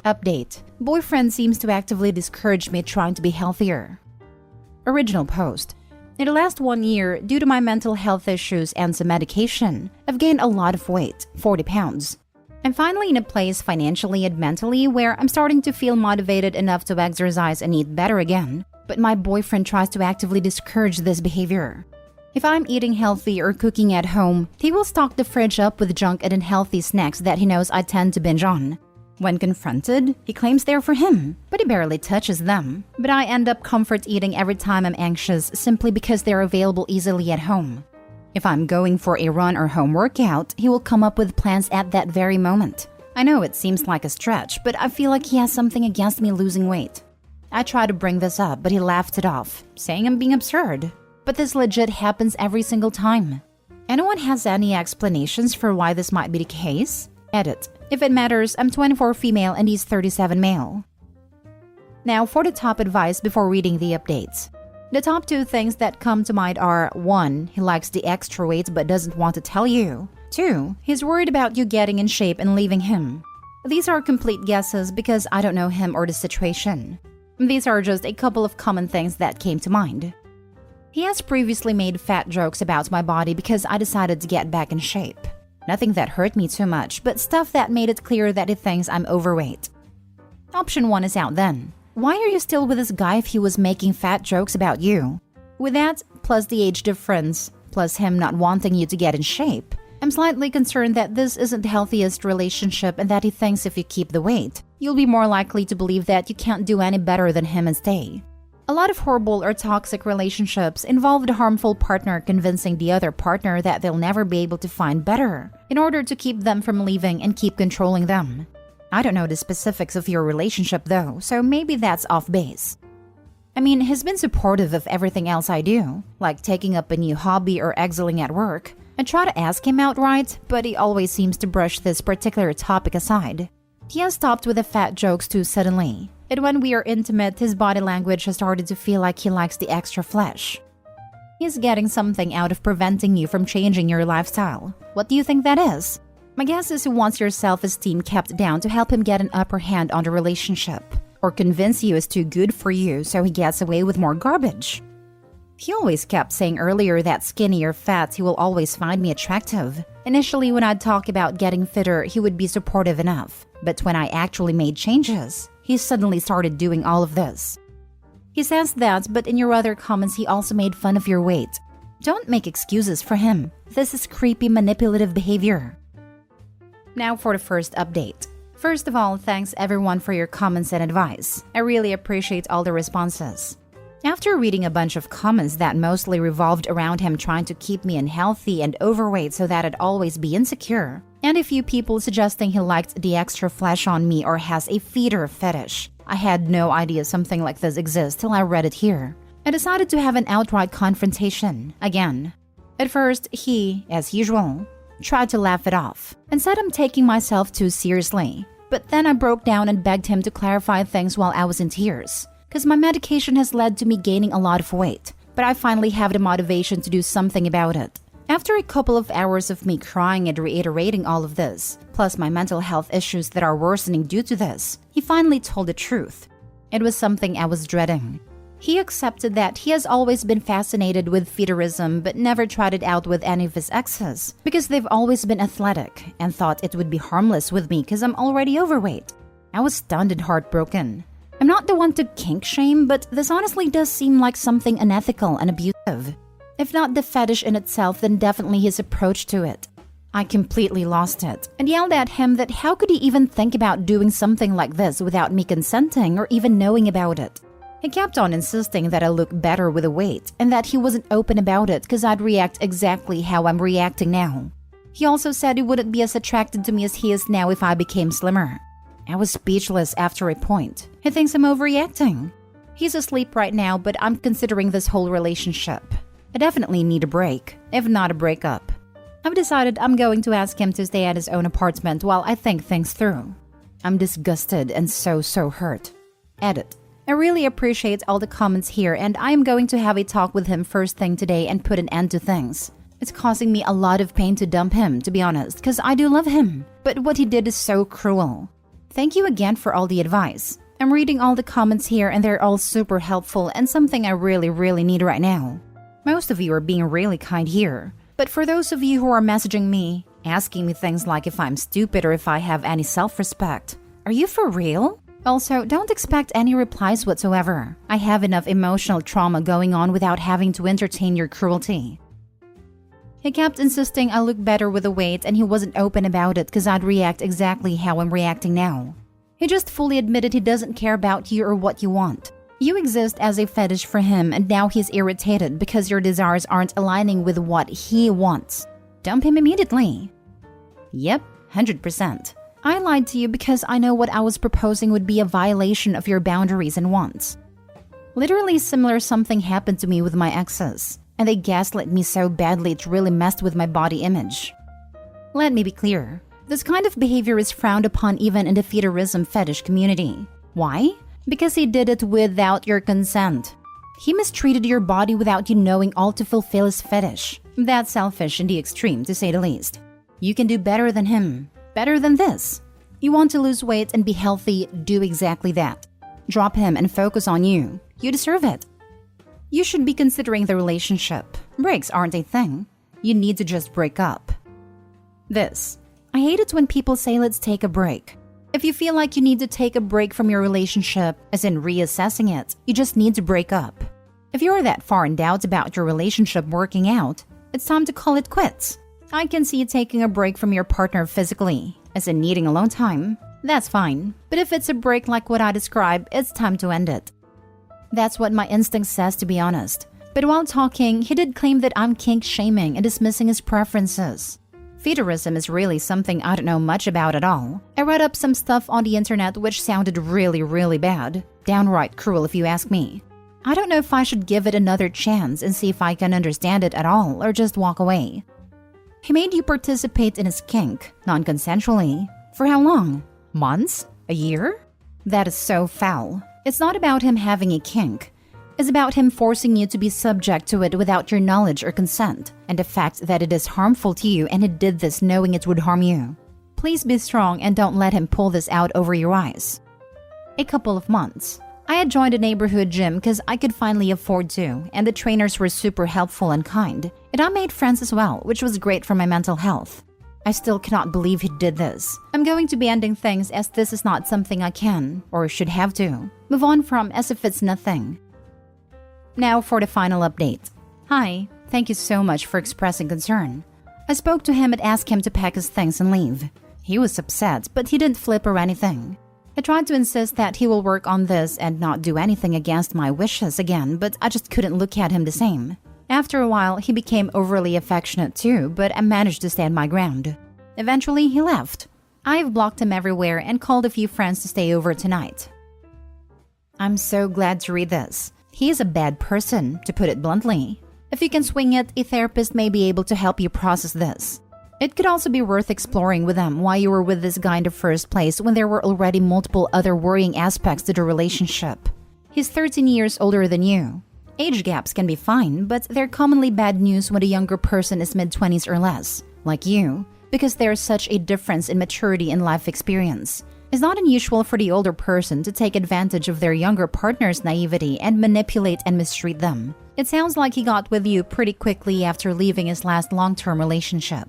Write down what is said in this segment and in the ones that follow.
Update. Boyfriend seems to actively discourage me trying to be healthier. Original post. In the last 1 year, due to my mental health issues and some medication, I've gained a lot of weight, 40 pounds. I'm finally in a place financially and mentally where I'm starting to feel motivated enough to exercise and eat better again, but my boyfriend tries to actively discourage this behavior. If I'm eating healthy or cooking at home, he will stock the fridge up with junk and unhealthy snacks that he knows I tend to binge on. When confronted, he claims they're for him, but he barely touches them. But I end up comfort eating every time I'm anxious simply because they're available easily at home. If I'm going for a run or home workout, he will come up with plans at that very moment. I know it seems like a stretch, but I feel like he has something against me losing weight. I try to bring this up, but he laughed it off, saying I'm being absurd. But this legit happens every single time. Anyone has any explanations for why this might be the case? Edit. If it matters, I'm 24 female and he's 37 male. Now for the top advice before reading the updates. The top 2 things that come to mind are 1. He likes the extra weight but doesn't want to tell you. 2. He's worried about you getting in shape and leaving him. These are complete guesses because I don't know him or the situation. These are just a couple of common things that came to mind. He has previously made fat jokes about my body because I decided to get back in shape. Nothing that hurt me too much, but stuff that made it clear that he thinks I'm overweight. Option 1 is out then. Why are you still with this guy if he was making fat jokes about you? With that, plus the age difference, plus him not wanting you to get in shape, I'm slightly concerned that this isn't the healthiest relationship and that he thinks if you keep the weight, you'll be more likely to believe that you can't do any better than him and stay. A lot of horrible or toxic relationships involve the harmful partner convincing the other partner that they'll never be able to find better in order to keep them from leaving and keep controlling them. I don't know the specifics of your relationship though, so maybe that's off base. I mean, he's been supportive of everything else I do, like taking up a new hobby or excelling at work. I try to ask him outright, but he always seems to brush this particular topic aside. He has stopped with the fat jokes too suddenly. And when we are intimate, his body language has started to feel like he likes the extra flesh. He's getting something out of preventing you from changing your lifestyle. What do you think that is? My guess is he wants your self-esteem kept down to help him get an upper hand on the relationship. Or convince you it's too good for you so he gets away with more garbage. He always kept saying earlier that skinny or fat he will always find me attractive. Initially when I'd talk about getting fitter, he would be supportive enough. But when I actually made changes, he suddenly started doing all of this. He says that, but in your other comments he also made fun of your weight. Don't make excuses for him. This is creepy manipulative behavior. Now for the first update. First of all, thanks everyone for your comments and advice. I really appreciate all the responses. After reading a bunch of comments that mostly revolved around him trying to keep me unhealthy and overweight so that I'd always be insecure, and a few people suggesting he liked the extra flesh on me or has a feeder fetish, I had no idea something like this exists till I read it here. I decided to have an outright confrontation, again. At first, he, as usual, tried to laugh it off and said I'm taking myself too seriously. But then I broke down and begged him to clarify things while I was in tears. Because my medication has led to me gaining a lot of weight, but I finally have the motivation to do something about it. After a couple of hours of me crying and reiterating all of this, plus my mental health issues that are worsening due to this, he finally told the truth. It was something I was dreading. He accepted that he has always been fascinated with feederism but never tried it out with any of his exes because they've always been athletic and thought it would be harmless with me because I'm already overweight. I was stunned and heartbroken. I'm not the one to kink shame, but this honestly does seem like something unethical and abusive. If not the fetish in itself, then definitely his approach to it. I completely lost it and yelled at him that how could he even think about doing something like this without me consenting or even knowing about it. He kept on insisting that I look better with a weight and that he wasn't open about it because I'd react exactly how I'm reacting now. He also said he wouldn't be as attracted to me as he is now if I became slimmer. I was speechless after a point. He thinks I'm overreacting. He's asleep right now, but I'm considering this whole relationship. I definitely need a break, if not a breakup. I've decided I'm going to ask him to stay at his own apartment while I think things through. I'm disgusted and so hurt. Edit. I really appreciate all the comments here and I am going to have a talk with him first thing today and put an end to things. It's causing me a lot of pain to dump him, to be honest, because I do love him. But what he did is so cruel. Thank you again for all the advice. I'm reading all the comments here and they're all super helpful and something I really need right now. Most of you are being really kind here. But for those of you who are messaging me, asking me things like if I'm stupid or if I have any self-respect, are you for real? Also, don't expect any replies whatsoever. I have enough emotional trauma going on without having to entertain your cruelty. He kept insisting I look better with the weight and he wasn't open about it because I'd react exactly how I'm reacting now. He just fully admitted he doesn't care about you or what you want. You exist as a fetish for him and now he's irritated because your desires aren't aligning with what he wants. Dump him immediately. Yep, 100%. I lied to you because I know what I was proposing would be a violation of your boundaries and wants. Literally similar something happened to me with my exes, and they gaslit me so badly it really messed with my body image. Let me be clear. This kind of behavior is frowned upon even in the fetishism fetish community. Why? Because he did it without your consent. He mistreated your body without you knowing all to fulfill his fetish. That's selfish in the extreme, to say the least. You can do better than him. Better than this. You want to lose weight and be healthy, do exactly that. Drop him and focus on you. You deserve it. You should be considering the relationship. Breaks aren't a thing. You need to just break up. This. I hate it when people say let's take a break. If you feel like you need to take a break from your relationship, as in reassessing it, you just need to break up. If you're that far in doubt about your relationship working out, it's time to call it quits. I can see you taking a break from your partner physically, as in needing alone time. That's fine. But if it's a break like what I described, it's time to end it. That's what my instinct says, to be honest. But while talking, he did claim that I'm kink-shaming and dismissing his preferences. Fetishism is really something I don't know much about at all. I read up some stuff on the internet which sounded really bad. Downright cruel if you ask me. I don't know if I should give it another chance and see if I can understand it at all or just walk away. He made you participate in his kink, non-consensually. For how long? Months? A year? That is so foul. It's not about him having a kink. It's about him forcing you to be subject to it without your knowledge or consent, and the fact that it is harmful to you and he did this knowing it would harm you. Please be strong and don't let him pull this out over your eyes. A couple of months. I had joined a neighborhood gym because I could finally afford to, and the trainers were super helpful and kind. And I made friends as well, which was great for my mental health. I still cannot believe he did this. I'm going to be ending things as this is not something I can, or should have to, move on from as if it's nothing. Now for the final update. Hi, thank you so much for expressing concern. I spoke to him and asked him to pack his things and leave. He was upset, but he didn't flip or anything. I tried to insist that he will work on this and not do anything against my wishes again, but I just couldn't look at him the same. After a while, he became overly affectionate too, but I managed to stand my ground. Eventually, he left. I've blocked him everywhere and called a few friends to stay over tonight. I'm so glad to read this. He is a bad person, to put it bluntly. If you can swing it, a therapist may be able to help you process this. It could also be worth exploring with them why you were with this guy in the first place when there were already multiple other worrying aspects to the relationship. He's 13 years older than you. Age gaps can be fine, but they're commonly bad news when a younger person is mid-20s or less, like you, because there's such a difference in maturity and life experience. It's not unusual for the older person to take advantage of their younger partner's naivety and manipulate and mistreat them. It sounds like he got with you pretty quickly after leaving his last long-term relationship.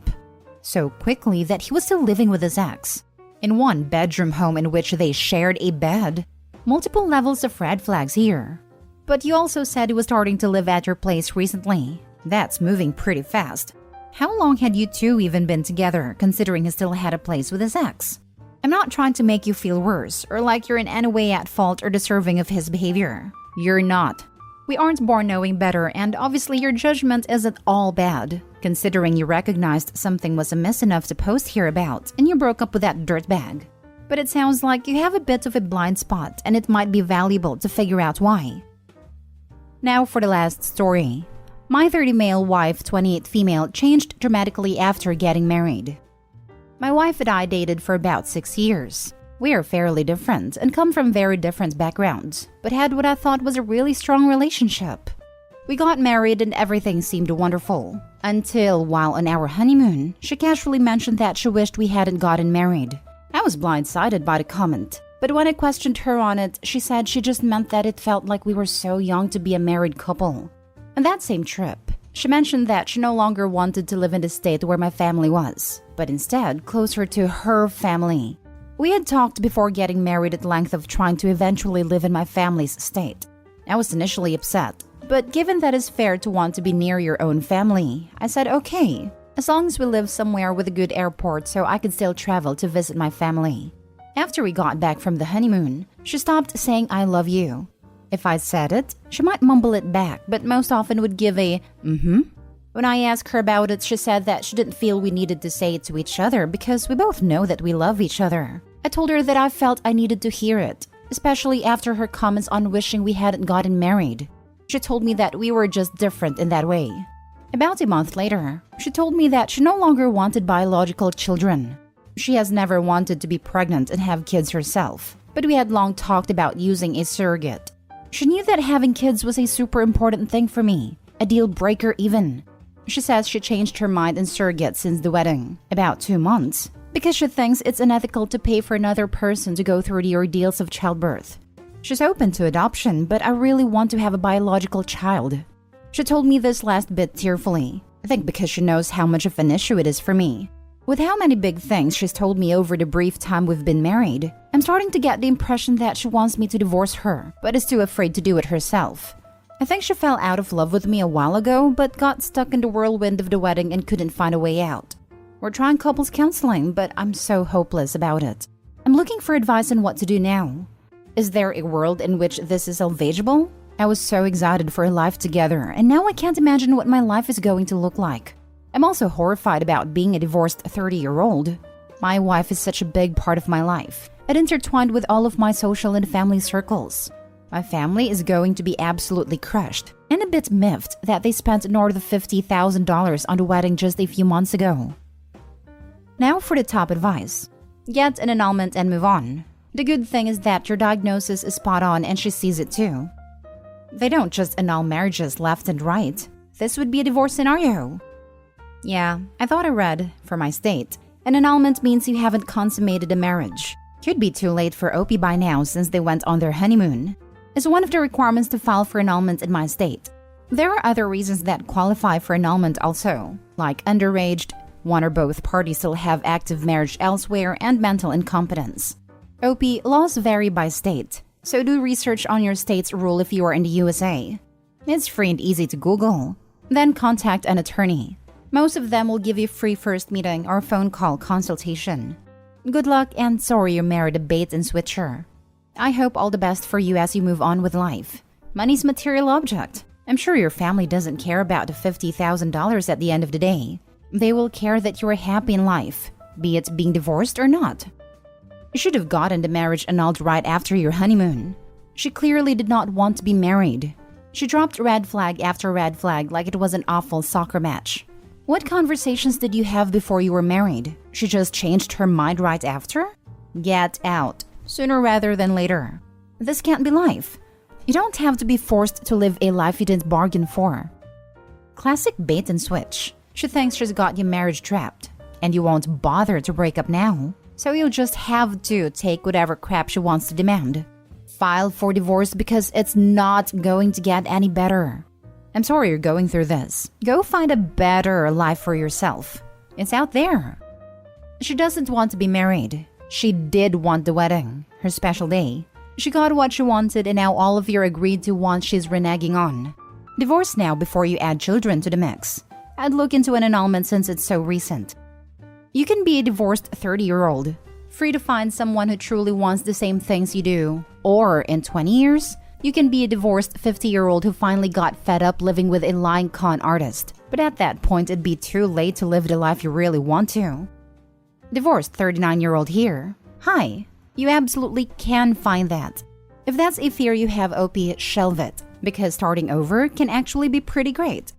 So quickly that he was still living with his ex. In one bedroom home in which they shared a bed. Multiple levels of red flags here. But you also said he was starting to live at your place recently. That's moving pretty fast. How long had you two even been together, considering he still had a place with his ex? I'm not trying to make you feel worse, or like you're in any way at fault or deserving of his behavior. You're not. We aren't born knowing better, and obviously your judgment isn't all bad, considering you recognized something was amiss enough to post here about, and you broke up with that dirtbag. But it sounds like you have a bit of a blind spot, and it might be valuable to figure out why. Now for the last story. My 30 male wife, 28 female, changed dramatically after getting married. My wife and I dated for about 6 years. We are fairly different and come from very different backgrounds, but had what I thought was a really strong relationship. We got married and everything seemed wonderful, until while on our honeymoon, she casually mentioned that she wished we hadn't gotten married. I was blindsided by the comment, but when I questioned her on it, she said she just meant that it felt like we were so young to be a married couple. On that same trip, she mentioned that she no longer wanted to live in the state where my family was, but instead closer to her family. We had talked before getting married at length of trying to eventually live in my family's state. I was initially upset, but given that it's fair to want to be near your own family, I said okay, as long as we live somewhere with a good airport so I could still travel to visit my family. After we got back from the honeymoon, she stopped saying I love you. If I said it, she might mumble it back, but most often would give a mm-hmm. When I asked her about it, she said that she didn't feel we needed to say it to each other because we both know that we love each other. I told her that I felt I needed to hear it, especially after her comments on wishing we hadn't gotten married. She told me that we were just different in that way. About a month later, she told me that she no longer wanted biological children. She has never wanted to be pregnant and have kids herself, but we had long talked about using a surrogate. She knew that having kids was a super important thing for me, a deal breaker even. She says she changed her mind on surrogate since the wedding, about 2 months, because she thinks it's unethical to pay for another person to go through the ordeals of childbirth. She's open to adoption, but I really want to have a biological child. She told me this last bit tearfully, I think because she knows how much of an issue it is for me. With how many big things she's told me over the brief time we've been married, I'm starting to get the impression that she wants me to divorce her, but is too afraid to do it herself. I think she fell out of love with me a while ago, but got stuck in the whirlwind of the wedding and couldn't find a way out. We're trying couples counseling, but I'm so hopeless about it. I'm looking for advice on what to do now. Is there a world in which this is salvageable? I was so excited for a life together, and now I can't imagine what my life is going to look like. I'm also horrified about being a divorced 30-year-old. My wife is such a big part of my life. It intertwined with all of my social and family circles. My family is going to be absolutely crushed, and a bit miffed that they spent north of $50,000 on the wedding just a few months ago. Now for the top advice. Get an annulment and move on. The good thing is that your diagnosis is spot on and she sees it too. They don't just annul marriages left and right. This would be a divorce scenario. Yeah, I thought I read, for my state, an annulment means you haven't consummated a marriage. Could be too late for Opie by now since they went on their honeymoon. It's one of the requirements to file for annulment in my state. There are other reasons that qualify for annulment also, like underaged, one or both parties still have active marriage elsewhere, and mental incompetence. Opie, laws vary by state, so do research on your state's rule if you are in the USA. It's free and easy to Google. Then contact an attorney. Most of them will give you free first meeting or phone call consultation. Good luck and sorry you married a bait and switcher. I hope all the best for you as you move on with life. Money's a material object. I'm sure your family doesn't care about the $50,000 at the end of the day. They will care that you are happy in life, be it being divorced or not. You should have gotten the marriage annulled right after your honeymoon. She clearly did not want to be married. She dropped red flag after red flag like it was an awful soccer match. What conversations did you have before you were married? She just changed her mind right after? Get out, sooner rather than later. This can't be life. You don't have to be forced to live a life you didn't bargain for. Classic bait and switch. She thinks she's got you marriage trapped, and you won't bother to break up now, so you'll just have to take whatever crap she wants to demand. File for divorce because it's not going to get any better. I'm sorry you're going through this. Go find a better life for yourself. It's out there. She doesn't want to be married. She did want the wedding, her special day. She got what she wanted, and now all of you agreed to one she's reneging on. Divorce now before you add children to the mix. I'd look into an annulment since it's so recent. You can be a divorced 30-year-old, free to find someone who truly wants the same things you do. Or in 20 years, you can be a divorced 50-year-old who finally got fed up living with a lying con artist. But at that point, it'd be too late to live the life you really want to. Divorced 39-year-old here. Hi, you absolutely can find that. If that's a fear you have, OP, shelve it, because starting over can actually be pretty great.